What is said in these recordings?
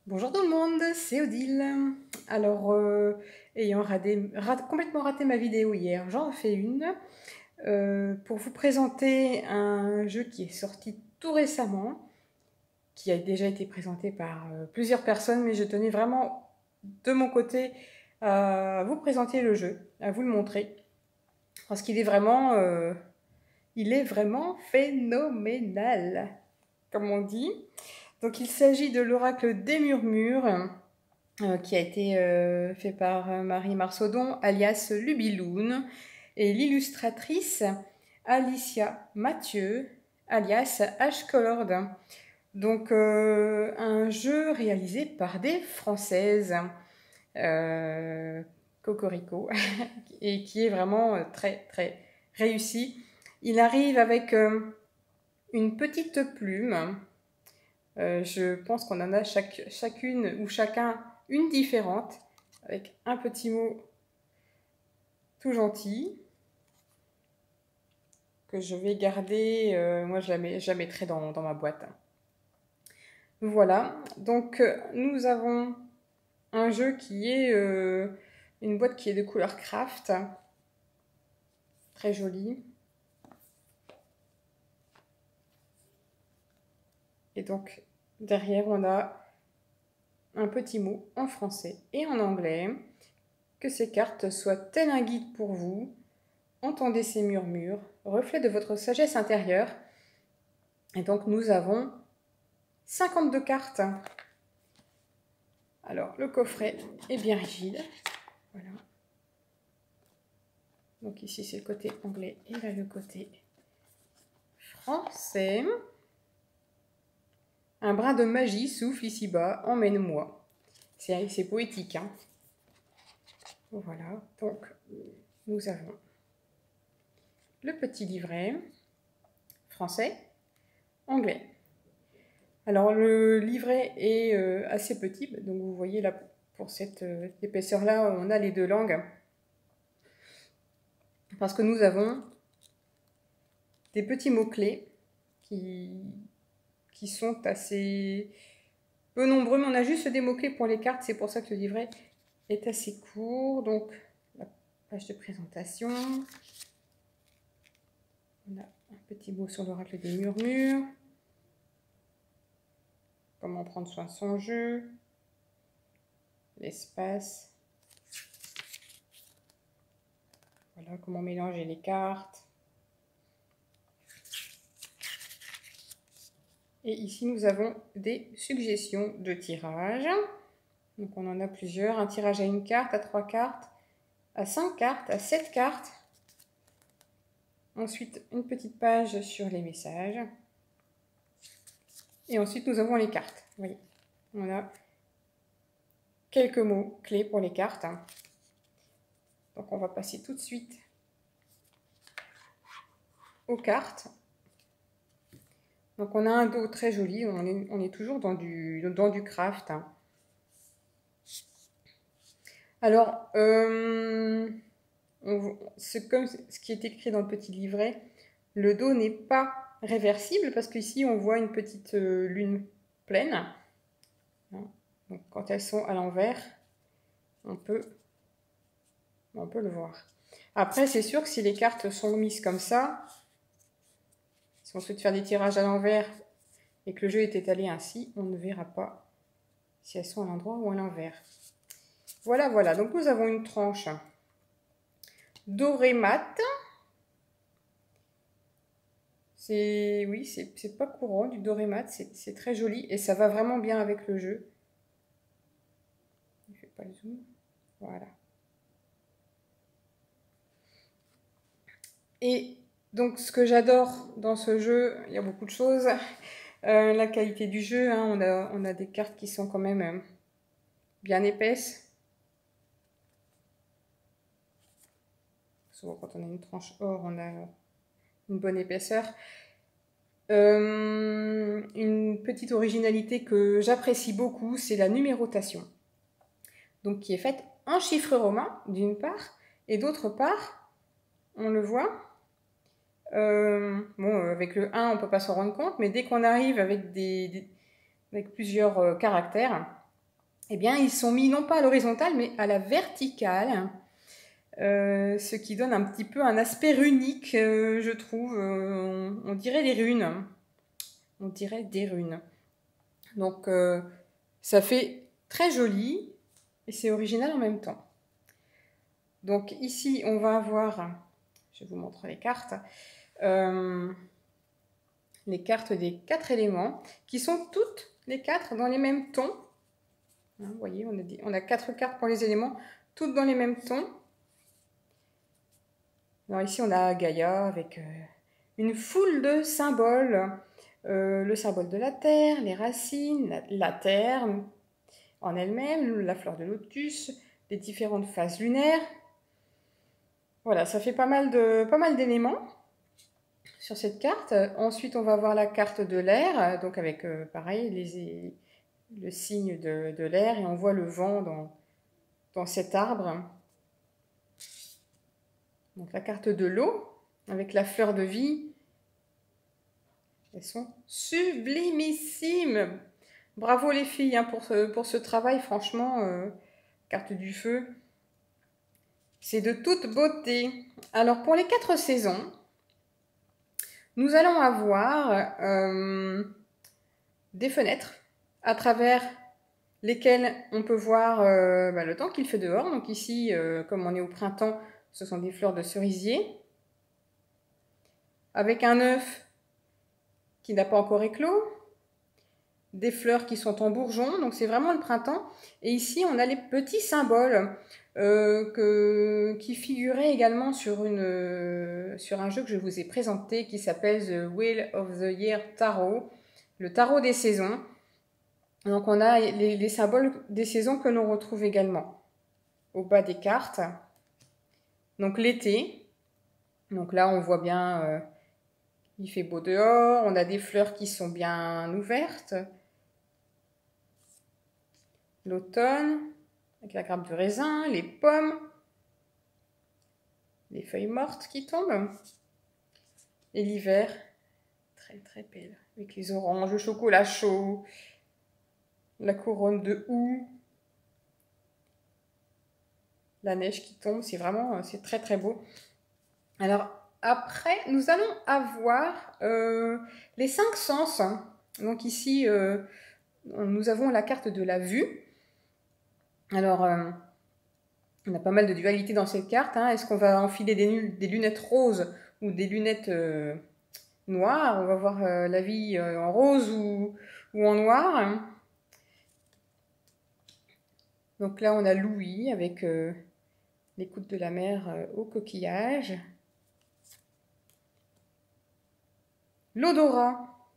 Bonjour tout le monde, c'est Odile. Alors, ayant complètement raté ma vidéo hier, j'en refais une pour vous présenter un jeu qui est sorti tout récemment, qui a déjà été présenté par plusieurs personnes, mais je tenais vraiment de mon côté à vous présenter le jeu, à vous le montrer, parce qu'il il est vraiment phénoménal, comme on dit. Donc, il s'agit de l'Oracle des Murmures qui a été fait par Marie Marsaudon, alias Lubiloun, et l'illustratrice Alicia Mathieu, alias Ashcolord. Donc un jeu réalisé par des Françaises, euh, Cocorico, et qui est vraiment très très réussi. Il arrive avec une petite plume. Je pense qu'on en a chacune ou chacun une différente, avec un petit mot tout gentil, que je vais garder, moi je la mettrai dans ma boîte. Voilà, donc nous avons un jeu qui est une boîte qui est de couleur craft, très jolie. Et donc derrière on a un petit mot en français et en anglais. Que ces cartes soient tel un guide pour vous. Entendez ces murmures, reflet de votre sagesse intérieure. Et donc nous avons 52 cartes. Alors le coffret est bien rigide. Voilà. Donc ici c'est le côté anglais et là le côté français. Un brin de magie souffle ici-bas, emmène-moi. C'est poétique, hein. Voilà, donc nous avons le petit livret français, anglais. Alors le livret est assez petit, donc vous voyez là pour cette épaisseur-là, on a les deux langues. Parce que nous avons des petits mots-clés qui sont assez peu nombreux, mais on a juste des mots-clés pour les cartes, c'est pour ça que le livret est assez court. Donc la page de présentation. On a un petit mot sur l'oracle des murmures. Comment prendre soin de son jeu. L'espace. Voilà comment mélanger les cartes. Et ici, nous avons des suggestions de tirage. Donc, on en a plusieurs. Un tirage à une carte, à 3 cartes, à 5 cartes, à 7 cartes. Ensuite, une petite page sur les messages. Et ensuite, nous avons les cartes. Vous voyez, on a quelques mots clés pour les cartes. Donc, on va passer tout de suite aux cartes. Donc, on a un dos très joli. On est toujours dans du craft. Alors, c'est comme ce qui est écrit dans le petit livret. Le dos n'est pas réversible parce qu'ici, on voit une petite lune pleine. Donc, quand elles sont à l'envers, on peut le voir. Après, c'est sûr que si les cartes sont mises comme ça, si on souhaite faire des tirages à l'envers et que le jeu est étalé ainsi, on ne verra pas si elles sont à l'endroit ou à l'envers. Voilà, voilà. Donc, nous avons une tranche dorée mat. Oui, c'est pas courant du doré mat, c'est très joli et ça va vraiment bien avec le jeu. Je fais pas le zoom. Voilà. Et donc, ce que j'adore dans ce jeu, il y a beaucoup de choses. La qualité du jeu, hein, on a des cartes qui sont quand même bien épaisses. Souvent, quand on a une tranche or, on a une bonne épaisseur. Une petite originalité que j'apprécie beaucoup, c'est la numérotation. Donc, qui est faite en chiffres romains, d'une part, et d'autre part, on le voit. Avec le 1, on ne peut pas s'en rendre compte, mais dès qu'on arrive avec avec plusieurs caractères, eh bien, ils sont mis non pas à l'horizontale, mais à la verticale. Ce qui donne un petit peu un aspect runique, je trouve. On dirait des runes. On dirait des runes. Donc, ça fait très joli et c'est original en même temps. Donc ici, on va avoir, je vous montre les cartes des 4 éléments, qui sont toutes les 4 dans les mêmes tons. Hein, vous voyez, on a 4 cartes pour les éléments, toutes dans les mêmes tons. Alors ici, on a Gaïa avec une foule de symboles. Le symbole de la terre, les racines, la terre en elle-même, la fleur de lotus, les différentes phases lunaires. Voilà, ça fait pas mal d'éléments sur cette carte. Ensuite, on va voir la carte de l'air, donc avec pareil le signe de l'air, et on voit le vent dans cet arbre. Donc la carte de l'eau, avec la fleur de vie. Elles sont sublimissimes. Bravo les filles hein, pour ce travail, franchement, carte du feu. C'est de toute beauté. Alors pour les 4 saisons, nous allons avoir des fenêtres à travers lesquelles on peut voir le temps qu'il fait dehors. Donc ici, comme on est au printemps, ce sont des fleurs de cerisier. Avec un œuf qui n'a pas encore éclos. Des fleurs qui sont en bourgeon, donc c'est vraiment le printemps. Et ici, on a les petits symboles qui figuraient également sur un jeu que je vous ai présenté qui s'appelle The Wheel of the Year Tarot, le tarot des saisons. Donc on a les symboles des saisons que l'on retrouve également au bas des cartes. Donc l'été, donc là on voit bien, il fait beau dehors, on a des fleurs qui sont bien ouvertes. L'automne, avec la grappe de raisin, les pommes, les feuilles mortes qui tombent. Et l'hiver, très très belle, avec les oranges, le chocolat chaud, la couronne de houx, la neige qui tombe, c'est très très beau. Alors après, nous allons avoir les 5 sens. Donc ici, nous avons la carte de la vue. Alors, on a pas mal de dualité dans cette carte. Hein. Est-ce qu'on va enfiler des lunettes roses ou des lunettes noires? On va voir la vie en rose ou en noir. Donc là, on a l'ouïe avec l'écoute de la mer au coquillage. L'odorat.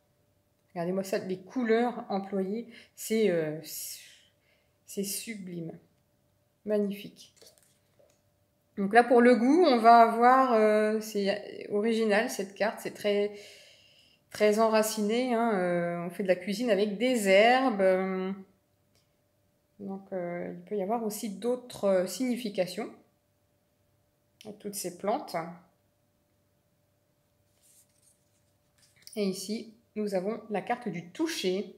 Regardez-moi ça, les couleurs employées, c'est sublime. Magnifique. Donc là, pour le goût, on va avoir, c'est original cette carte, c'est très, très enraciné. Hein, on fait de la cuisine avec des herbes. Donc il peut y avoir aussi d'autres significations à toutes ces plantes. Et ici, nous avons la carte du toucher.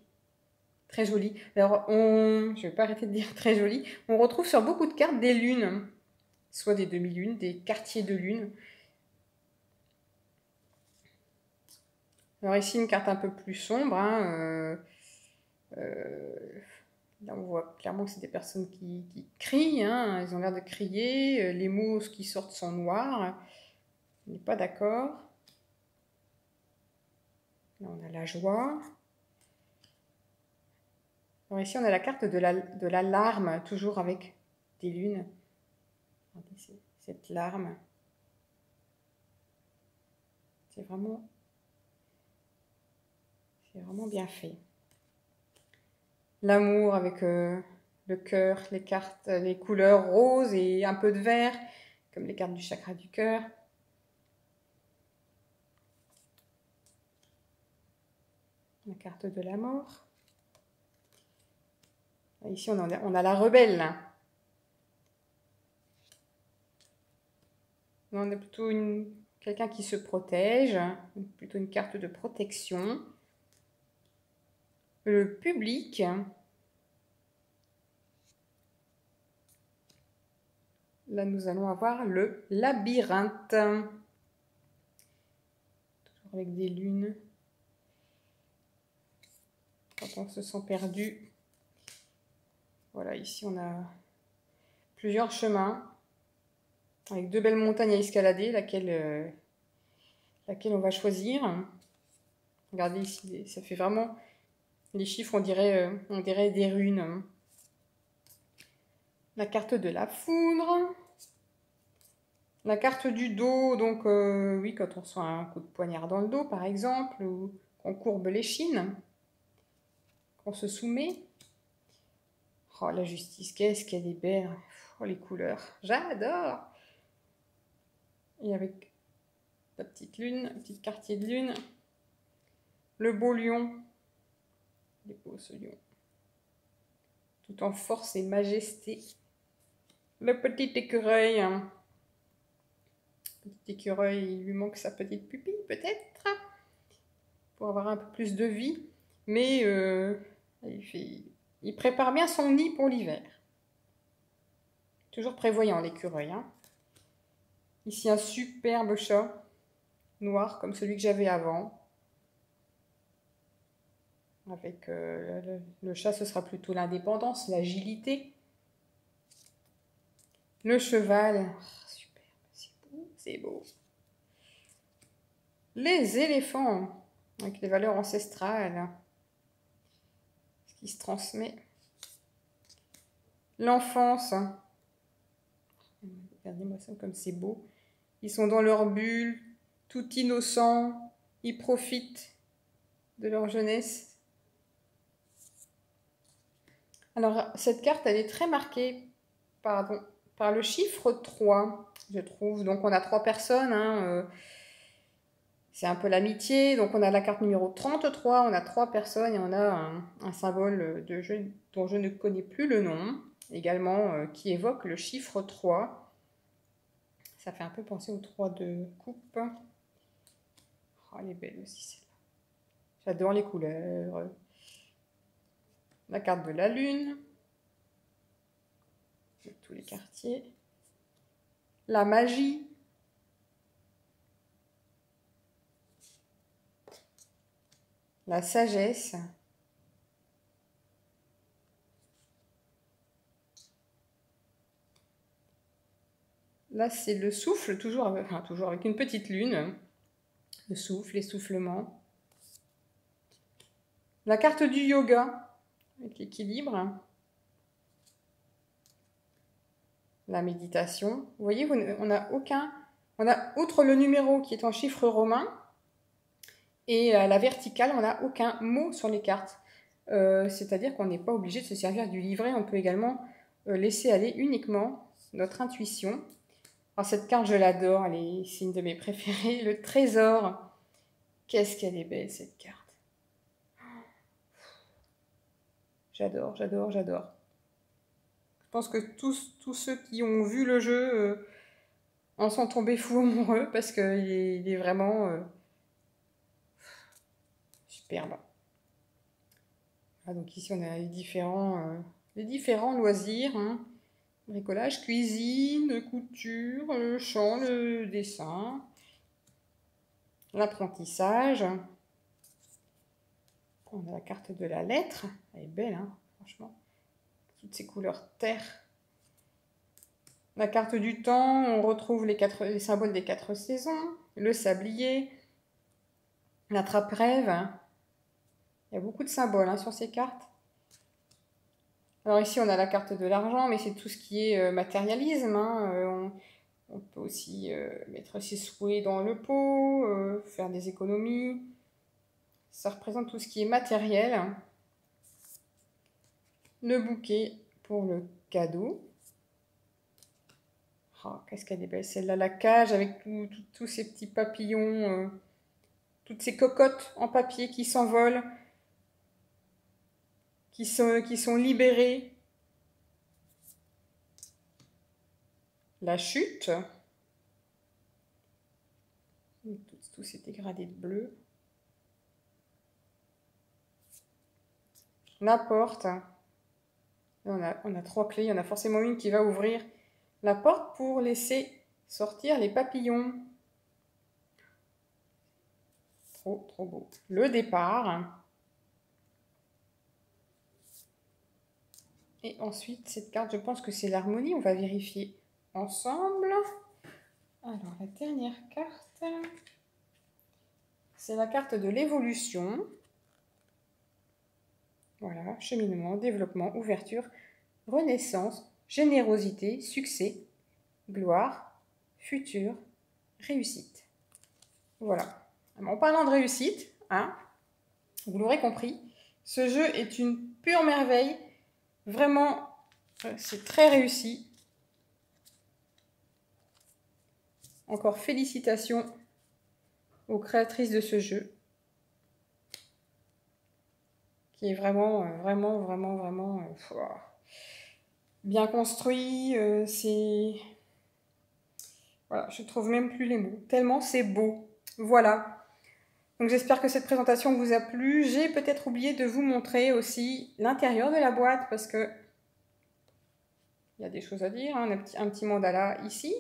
Très jolie. Alors, je ne vais pas arrêter de dire très jolie. On retrouve sur beaucoup de cartes des lunes. Soit des demi-lunes, des quartiers de lune. Alors ici, une carte un peu plus sombre. Hein, là, on voit clairement que c'est des personnes qui crient. Hein, ils ont l'air de crier. Les mots qui sortent sont noirs. On n'est pas d'accord. Là, on a la joie. Alors ici, on a la carte de la larme, toujours avec des lunes. Regardez cette larme. C'est vraiment bien fait. L'amour avec le cœur, les cartes, les couleurs roses et un peu de vert, comme les cartes du chakra du cœur. La carte de la mort. Ici, on a la rebelle. On a plutôt quelqu'un qui se protège, plutôt une carte de protection. Le public. Là, nous allons avoir le labyrinthe. Toujours avec des lunes. Quand on se sent perdu. Voilà, ici, on a plusieurs chemins. Avec 2 belles montagnes à escalader, laquelle on va choisir. Regardez ici, ça fait vraiment... Les chiffres, on dirait des runes. La carte de la foudre. La carte du dos, donc oui, quand on reçoit un coup de poignard dans le dos, par exemple, ou qu'on courbe l'échine, qu'on se soumet. Oh, la justice, qu'est-ce qu'elle est belle. Oh, les couleurs, j'adore. Et avec la petite lune, un petit quartier de lune. Le beau lion. Il est beau ce lion. Tout en force et majesté. Le petit écureuil. Petit écureuil, il lui manque sa petite pupille, peut-être, pour avoir un peu plus de vie. Mais il prépare bien son nid pour l'hiver. Toujours prévoyant, l'écureuil. Ici, un superbe chat noir, comme celui que j'avais avant. Avec le chat, ce sera plutôt l'indépendance, l'agilité. Le cheval. Oh, super, c'est beau, c'est beau. Les éléphants, avec les valeurs ancestrales. Ce qui se transmet. L'enfance. Regardez-moi ça comme c'est beau. Ils sont dans leur bulle, tout innocents. Ils profitent de leur jeunesse. Alors, cette carte, elle est très marquée par le chiffre 3, je trouve. Donc, on a 3 personnes. C'est un peu l'amitié. Donc, on a la carte numéro 33. On a 3 personnes et on a un symbole de jeu dont je ne connais plus le nom. Également, qui évoque le chiffre 3. Ça fait un peu penser au 3 de coupe. Oh, elle est belle aussi, celle-là. J'adore les couleurs. La carte de la lune. Tous les quartiers. La magie. La sagesse. Là, c'est le souffle, toujours avec une petite lune. Le souffle, l'essoufflement. La carte du yoga, avec l'équilibre. La méditation. Vous voyez, on a outre le numéro qui est en chiffre romain, et à la verticale, on n'a aucun mot sur les cartes. C'est-à-dire qu'on n'est pas obligé de se servir du livret. On peut également laisser aller uniquement notre intuition. Alors cette carte, je l'adore. C'est une de mes préférées. Le trésor. Qu'est-ce qu'elle est belle, cette carte. J'adore, j'adore, j'adore. Je pense que tous ceux qui ont vu le jeu en sont tombés fous amoureux parce qu'il est vraiment superbe. Ah, donc ici, on a les différents loisirs. Bricolage, cuisine, couture, le chant, le dessin, l'apprentissage. On a la carte de la lettre. Elle est belle, franchement. Toutes ces couleurs terre. La carte du temps, on retrouve les symboles des 4 saisons. Le sablier. La trappe-rêve. Il y a beaucoup de symboles sur ces cartes. Alors ici, on a la carte de l'argent, mais c'est tout ce qui est matérialisme. On peut aussi mettre ses souhaits dans le pot, faire des économies. Ça représente tout ce qui est matériel. Le bouquet pour le cadeau. Oh, qu'est-ce qu'elle est belle celle-là. La cage avec tous ces petits papillons, toutes ces cocottes en papier qui s'envolent, qui sont libérées. La chute. Tous ces dégradés de bleu. La porte. On a 3 clés. Il y en a forcément une qui va ouvrir la porte pour laisser sortir les papillons. Trop, trop beau. Le départ. Et ensuite, cette carte, je pense que c'est l'harmonie. On va vérifier ensemble. Alors, la dernière carte, c'est la carte de l'évolution. Voilà, cheminement, développement, ouverture, renaissance, générosité, succès, gloire, futur, réussite. Voilà. En parlant de réussite, hein, vous l'aurez compris, ce jeu est une pure merveille. Vraiment, c'est très réussi. Encore félicitations aux créatrices de ce jeu, qui est vraiment bien construit. Voilà, je trouve même plus les mots, tellement c'est beau. Voilà. Donc j'espère que cette présentation vous a plu. J'ai peut-être oublié de vous montrer aussi l'intérieur de la boîte parce que il y a des choses à dire. Hein. Un petit mandala ici.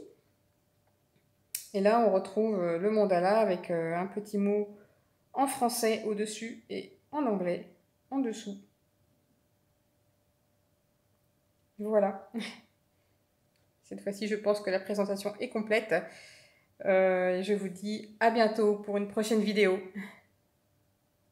Et là, on retrouve le mandala avec un petit mot en français au-dessus et en anglais en dessous. Voilà. Cette fois-ci, je pense que la présentation est complète. Je vous dis à bientôt pour une prochaine vidéo.